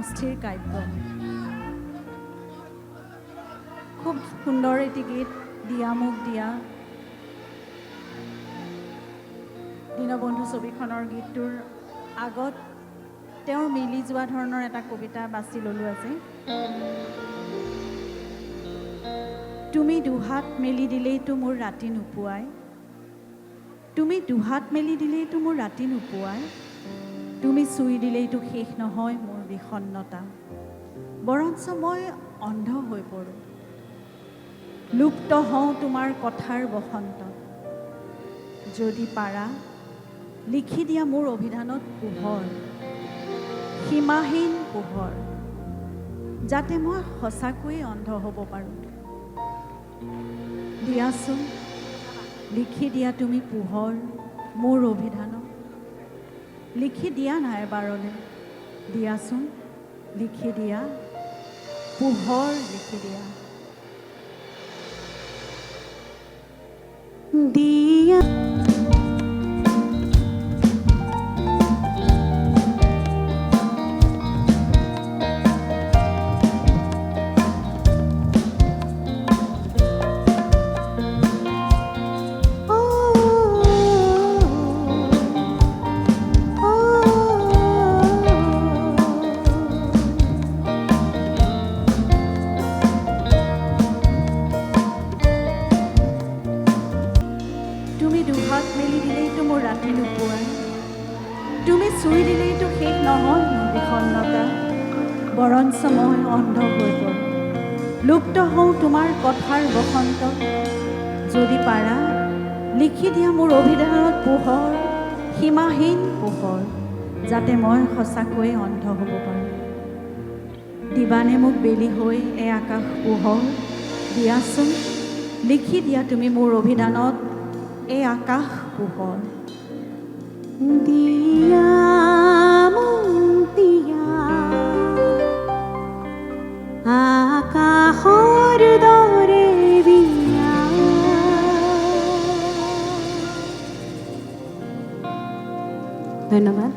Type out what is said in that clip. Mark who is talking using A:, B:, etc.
A: অস্থিৰ কাব্য। খুব সুন্দৰ এটি গীত, দিয়া মোক দিয়া। দীনবন্ধু ছবিখনৰ গীতটোৰ আগত তেওঁৰ মিলি যোৱা ধৰণৰ এটা কবিতা বাছি ল'লোঁ আজি। তুমি দুহাত মেলি দিলেইতো মোৰ ৰাতি নোপোৱাই, তুমি দুহাত মেলি দিলেইতো মোৰ ৰাতি নোপোৱাই, তুমি চুই দিলেইতো শেষ নহয় মোৰ বিষণ্ণতা, বৰঞ্চ মই অন্ধ হৈ পৰোঁ, লুপ্ত হওঁ তোমাৰ কথাৰ বসন্তত। যদি পাৰা লিখি দিয়া মোৰ অভিধানত পোহৰ, সীমাহীন পোহৰ, যাতে মই সঁচাকৈয়ে অন্ধ হ'ব পাৰোঁ। দিয়াচোন লিখি দিয়া তুমি পোহৰ মোৰ অভিধানত, লিখি দিয়া নাই এবাৰলৈ, দিয়াচোন লিখি দিয়া পোহৰ, লিখি দিয়া। দিয়া দুহাত মেলি দিলেইতো মোৰ ৰাতি নোপোৱাই, তুমি চুই দিলেইতো শেষ নহয় মোৰ বিষণ্ণতা, বৰঞ্চ মই অন্ধ হৈ পৰোঁ, লুপ্ত হওঁ তোমাৰ কথাৰ বসন্ত। যদি পাৰা লিখি দিয়া মোৰ অভিধানত পোহৰ, সীমাহীন পোহৰ, যাতে মই সঁচাকৈয়ে অন্ধ হ'ব পাৰোঁ। দিবানে মোক বেলি হৈ এই আকাশ পোহৰ, দিয়াচোন লিখি দিয়া তুমি মোৰ অভিধানত এই আকাশ পোহৰ। দিয়া মোক দিয়া আকাশৰ দৰে বিয়া, ধন্যবাদ।